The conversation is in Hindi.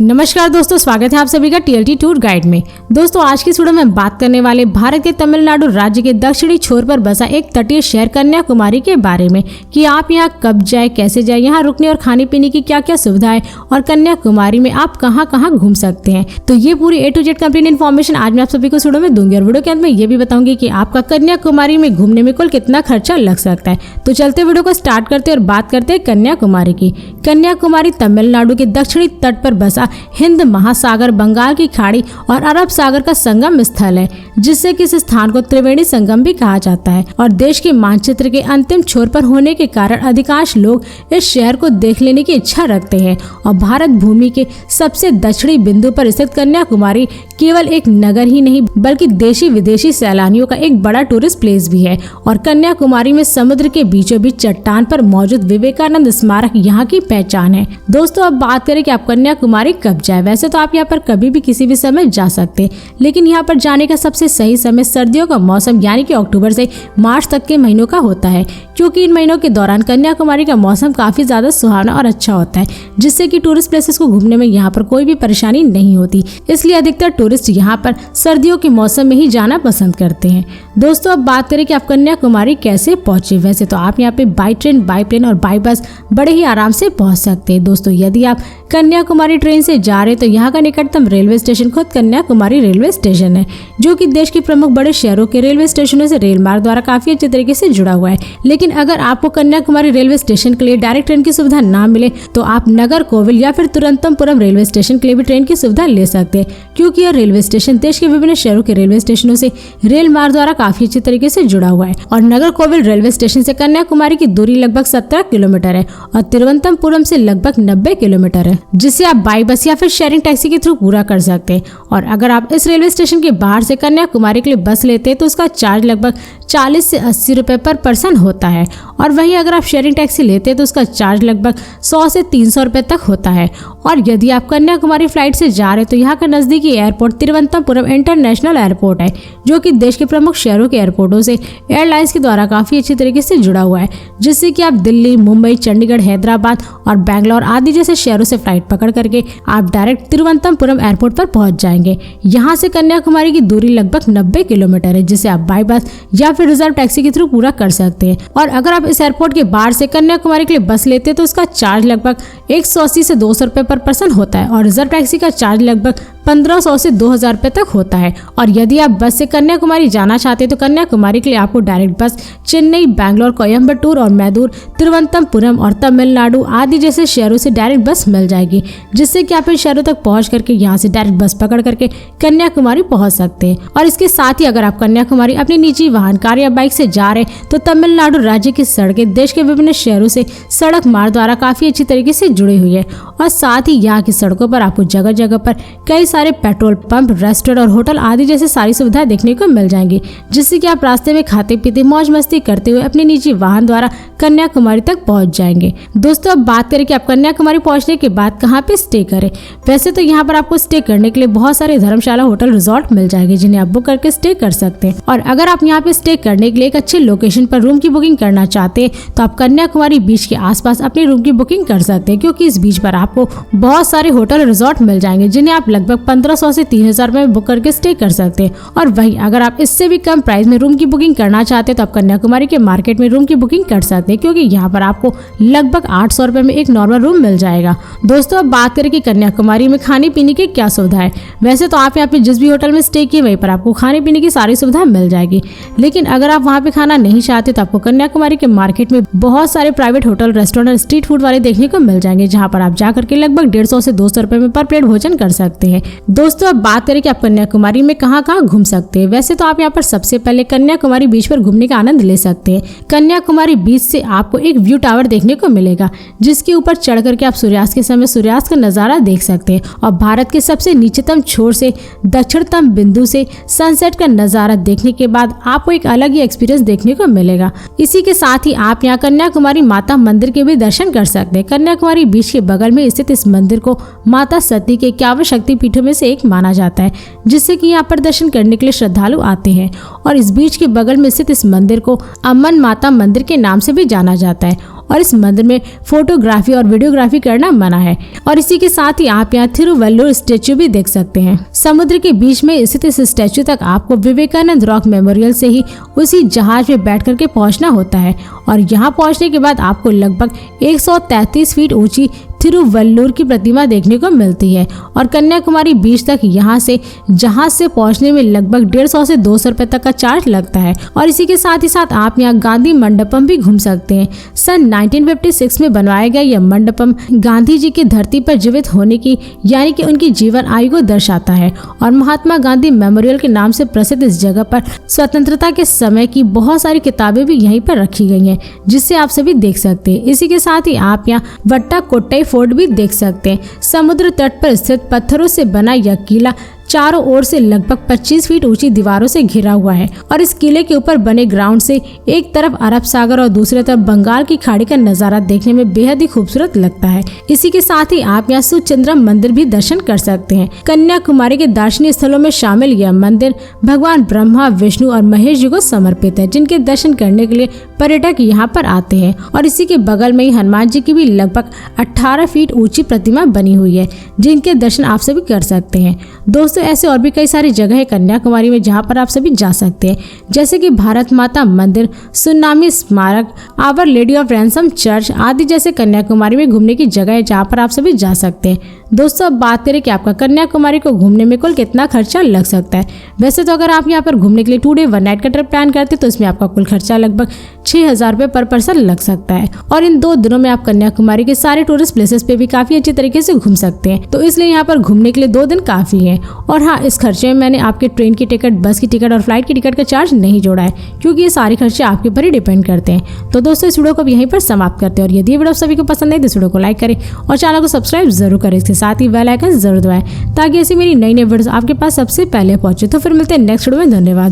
नमस्कार दोस्तों, स्वागत है आप सभी का TLT टूर गाइड में। दोस्तों आज की इस वीडियो में बात करने वाले भारत के तमिलनाडु राज्य के दक्षिणी छोर पर बसा एक तटीय शहर कन्याकुमारी के बारे में कि आप यहाँ कब जाए, कैसे जाए, यहाँ रुकने और खाने पीने की क्या क्या सुविधाएं और कन्याकुमारी में आप कहाँ कहाँ घूम सकते हैं। तो ये पूरी A to Z complete information आज मैं आप सभी को इस वीडियो में दूंगी और वीडियो के अंत में ये भी बताऊंगी कि आपका कन्याकुमारी में घूमने में कुल कितना खर्चा लग सकता है। तो चलते वीडियो को स्टार्ट करते और बात करते हैं कन्याकुमारी की। कन्याकुमारी तमिलनाडु के दक्षिणी तट पर बसा हिंद महासागर, बंगाल की खाड़ी और अरब सागर का संगम स्थल है, जिससे कि इस स्थान को त्रिवेणी संगम भी कहा जाता है और देश के मानचित्र के अंतिम छोर पर होने के कारण अधिकांश लोग इस शहर को देख लेने की इच्छा रखते हैं। और भारत भूमि के सबसे दक्षिणी बिंदु पर स्थित कन्याकुमारी केवल एक नगर ही नहीं बल्कि देशी विदेशी सैलानियों का एक बड़ा टूरिस्ट प्लेस भी है। और कन्याकुमारी में समुद्र के बीचों बीच चट्टान पर मौजूद विवेकानंद स्मारक यहाँ की पहचान है। दोस्तों अब बात करें कि आप कन्याकुमारी कब जाए। वैसे तो आप यहाँ पर कभी भी किसी भी समय जा सकते हैं, लेकिन यहाँ पर जाने का सबसे सही समय सर्दियों का मौसम यानी कि अक्टूबर से मार्च तक के महीनों का होता है, क्योंकि इन महीनों के दौरान कन्याकुमारी का मौसम काफी ज्यादा सुहावना और अच्छा होता है, जिससे कि टूरिस्ट प्लेसेस को घूमने में यहाँ पर कोई भी परेशानी नहीं होती। इसलिए अधिकतर टूरिस्ट यहाँ पर सर्दियों के मौसम में ही जाना पसंद करते हैं। दोस्तों अब बात करें कि आप कन्याकुमारी कैसे पहुंचे। वैसे तो आप यहाँ पे बाई ट्रेन, बाई प्लेन और बाई बस बड़े ही आराम से पहुंच सकते हैं। दोस्तों यदि आप कन्याकुमारी ट्रेन से जा रहे तो यहाँ का निकटतम रेलवे स्टेशन खुद कन्याकुमारी रेलवे स्टेशन है, जो कि देश के प्रमुख बड़े शहरों के रेलवे स्टेशनों से रेल मार्ग द्वारा काफी अच्छे तरीके से जुड़ा हुआ है। लेकिन अगर आपको कन्याकुमारी रेलवे स्टेशन के लिए डायरेक्ट ट्रेन की सुविधा ना मिले तो आप नागरकोविल या फिर तिरुवनंतपुरम रेलवे स्टेशन के लिए भी ट्रेन की सुविधा ले सकते हैं, क्योंकि यह रेलवे स्टेशन देश के विभिन्न शहरों के रेलवे स्टेशनों से रेल मार्ग द्वारा काफी अच्छे तरीके से जुड़ा हुआ है। और नागरकोविल रेलवे स्टेशन से कन्याकुमारी की दूरी लगभग 17 किलोमीटर है और तिरुवनंतपुरम से लगभग 90 किलोमीटर है, जिसे आप बाई बस या फिर शेयरिंग टैक्सी के थ्रू पूरा कर सकते हैं। और अगर आप इस रेलवे स्टेशन के बाहर से कन्याकुमारी के लिए बस लेते हैं तो उसका चार्ज लगभग 40 से 80 रुपए पर पर्सन होता है। और वहीं अगर आप शेयरिंग टैक्सी लेते हैं तो उसका चार्ज लगभग 100 से 300 रुपए तक होता है। और यदि आप कन्याकुमारी फ्लाइट से जा रहे हैं तो यहाँ का नजदीकी एयरपोर्ट तिरुवनंतपुरम इंटरनेशनल एयरपोर्ट है, जो कि देश के प्रमुख शहरों के एयरपोर्टों से एयरलाइंस के द्वारा काफी अच्छी तरीके से जुड़ा हुआ है, जिससे कि आप दिल्ली, मुंबई, चंडीगढ़, हैदराबाद और बैंगलोर आदि जैसे शहरों से फ्लाइट पकड़ करके आप डायरेक्ट तिरुवनंतपुरम एयरपोर्ट पर पहुंच जाएंगे। यहाँ से कन्याकुमारी की दूरी लगभग 90 किलोमीटर है, जिसे आप बाई बस या फिर रिजर्व टैक्सी के थ्रू पूरा कर सकते हैं। और अगर आप इस एयरपोर्ट के बाहर से कन्याकुमारी के लिए बस लेते हैं तो उसका चार्ज लगभग 180 से 200 रुपए पर पर्सन होता है और रिजर्व टैक्सी का चार्ज लगभग 1500 से 2000 रुपए तक होता है। और यदि आप बस से कन्याकुमारी जाना चाहते हैं तो कन्याकुमारी के लिए आपको डायरेक्ट बस चेन्नई, बैंगलोर, कोयम्बटूर और मैदूर, तिरुवनंतपुरम और तमिलनाडु आदि जैसे शहरों से डायरेक्ट बस मिल जाएगी, जिससे कि आप इन शहरों तक पहुंच करके यहाँ से डायरेक्ट बस पकड़ करके कन्याकुमारी पहुंच सकते हैं। और इसके साथ ही अगर आप कन्याकुमारी अपनी निजी वाहन, कार या बाइक से जा रहे हैं तो तमिलनाडु राज्य की सड़कें देश के विभिन्न शहरों से सड़क मार्ग द्वारा काफी अच्छी तरीके से जुड़ी हुई है। और साथ ही यहाँ की सड़कों पर आपको जगह जगह पर कई सारे पेट्रोल पंप, रेस्टोरेंट और होटल आदि जैसे सारी सुविधाएं देखने को मिल जाएंगी, जिससे कि आप रास्ते में खाते पीते मौज मस्ती करते हुए अपने निजी वाहन द्वारा कन्याकुमारी तक पहुंच जाएंगे। दोस्तों अब बात करें कि आप कन्याकुमारी पहुंचने के बाद कहाँ पे स्टे करें। वैसे तो यहाँ पर आपको स्टे करने के लिए बहुत सारे धर्मशाला, होटल, रिजॉर्ट मिल जाएंगे, जिन्हें आप बुक करके स्टे कर सकते हैं। और अगर आप यहाँ पे स्टे करने के लिए एक अच्छे लोकेशन पर रूम की बुकिंग करना चाहते हैं तो आप कन्याकुमारी बीच के आसपास अपनी रूम की बुकिंग कर सकते हैं, क्योंकि इस बीच पर आपको बहुत सारे होटल, रिजॉर्ट मिल जाएंगे, जिन्हें आप लगभग 1500 से 3000 में बुक करके स्टे कर सकते हैं। और वहीं अगर आप इससे भी कम प्राइस में रूम की बुकिंग करना चाहते हैं तो आप कन्याकुमारी के मार्केट में रूम की बुकिंग कर सकते हैं, क्योंकि यहाँ पर आपको लगभग 800 रुपए में एक नॉर्मल रूम मिल जाएगा। दोस्तों अब बात करें कि कन्याकुमारी में खाने पीने की क्या सुविधा है। वैसे तो आप यहाँ पे जिस भी होटल में स्टे किए वहीं पर आपको खाने पीने की सारी सुविधा मिल जाएगी, लेकिन अगर आप वहाँ पे खाना नहीं चाहते तो आपको कन्याकुमारी के मार्केट में बहुत सारे private hotel, restaurant, street food वाले देखने को मिल जाएंगे, जहाँ पर आप जाकर के लगभग 150 से 200 रुपए में पर प्लेट भोजन कर सकते हैं। दोस्तों अब बात करें कि आप कन्याकुमारी में कहाँ कहाँ घूम सकते हैं। वैसे तो आप यहाँ पर सबसे पहले कन्याकुमारी बीच पर घूमने का आनंद ले सकते हैं। कन्याकुमारी बीच से आपको एक व्यू टावर देखने को मिलेगा, जिसके ऊपर चढ़ करके आप सूर्यास्त के समय सूर्यास्त का नजारा देख सकते हैं। और भारत के सबसे नीचतम छोर से दक्षिणतम बिंदु से सनसेट का नजारा देखने के बाद आपको एक अलग ही एक्सपीरियंस देखने को मिलेगा। इसी के साथ ही आप यहाँ कन्याकुमारी माता मंदिर के भी दर्शन कर सकते हैं। कन्याकुमारी बीच के बगल में स्थित इस मंदिर को माता सती के 51 शक्तिपीठों में से एक माना जाता है, जिससे कि यहाँ पर दर्शन करने के लिए श्रद्धालु आते हैं। और इस बीच के बगल में स्थित इस मंदिर को अम्मन माता मंदिर के नाम से भी जाना जाता है। और इस मंदिर में फोटोग्राफी और वीडियोग्राफी करना मना है। और इसी के साथ ही आप यहाँ थिरुवल्लुर स्टेच्यू भी देख सकते हैं। समुद्र के बीच में स्थित इस स्टेच्यू तक आपको विवेकानंद रॉक मेमोरियल से ही उसी जहाज में बैठ करके पहुंचना होता है। और यहाँ पहुंचने के बाद आपको लगभग 133 फीट ऊंची थिरुवल्लुर की प्रतिमा देखने को मिलती है। और कन्याकुमारी बीच तक यहाँ से जहाज से पहुँचने में लगभग 150 से 200 रुपए तक का चार्ज लगता है। और इसी के साथ ही साथ आप यहाँ गांधी मंडपम भी घूम सकते हैं। सन 1956 में बनवाया गया यह मंडपम गांधी जी की धरती पर जीवित होने की यानी कि उनकी जीवन आयु को दर्शाता है। और महात्मा गांधी मेमोरियल के नाम से प्रसिद्ध इस जगह पर स्वतंत्रता के समय की बहुत सारी किताबें भी यहीं पर रखी गई हैं, जिससे आप सभी देख सकते हैं। इसी के साथ ही आप यहाँ वट्टाकोट्टई फोर्ट भी देख सकते हैं। समुद्र तट पर स्थित पत्थरों से बना यह किला चारों ओर से लगभग 25 फीट ऊंची दीवारों से घिरा हुआ है। और इस किले के ऊपर बने ग्राउंड से एक तरफ अरब सागर और दूसरी तरफ बंगाल की खाड़ी का नजारा देखने में बेहद ही खूबसूरत लगता है। इसी के साथ ही आप यहाँ सुचिंद्रम मंदिर भी दर्शन कर सकते हैं। कन्याकुमारी के दार्शनिक स्थलों में शामिल यह मंदिर भगवान ब्रह्मा, विष्णु और महेश जी को समर्पित है, जिनके दर्शन करने के लिए पर्यटक यहाँ पर आते हैं। और इसी के बगल में ही हनुमान जी की भी लगभग 18 फीट ऊंची प्रतिमा बनी हुई है, जिनके दर्शन आप सभी कर सकते हैं। दोस्तों ऐसे और भी कई सारी जगह है कन्याकुमारी में जहां पर आप सभी जा सकते हैं, जैसे कि भारत माता मंदिर, सुनामी स्मारक, our lady of ransom church आदि जैसे कन्याकुमारी में घूमने की जगह है जहां पर आप सभी जा सकते हैं। दोस्तों अब बात करें कि आपका कन्याकुमारी को घूमने में कुल कितना खर्चा लग सकता है। वैसे तो अगर आप यहाँ पर घूमने के लिए 2 डे 1 नाइट का ट्रिप प्लान करते हैं तो इसमें आपका कुल खर्चा लगभग 6,000 रुपये पर पर्सन लग सकता है। और इन 2 दिनों में आप कन्याकुमारी के सारे टूरिस्ट प्लेसेस पे भी काफी अच्छे तरीके से घूम सकते हैं, तो इसलिए यहाँ पर घूमने के लिए 2 दिन काफी है। और हाँ, इस खर्चे में मैंने आपके ट्रेन की टिकट, बस की टिकट और फ्लाइट की टिकट का चार्ज नहीं जोड़ा है, क्योंकि ये सारे खर्चे आपके ऊपर ही डिपेंड करते हैं। तो दोस्तों इस वीडियो को यहीं पर समाप्त करते हैं। और यदि वीडियो सभी को पसंद है तो इस वीडियो को लाइक करें और चैनल को सब्सक्राइब जरूर करें। इसके साथ ही बेल आइकन जरूर दबाएं ताकि ऐसी मेरी नई वीडियोस आपके पास सबसे पहले पहुंचे। तो फिर मिलते हैं नेक्स्ट वीडियो में। धन्यवाद।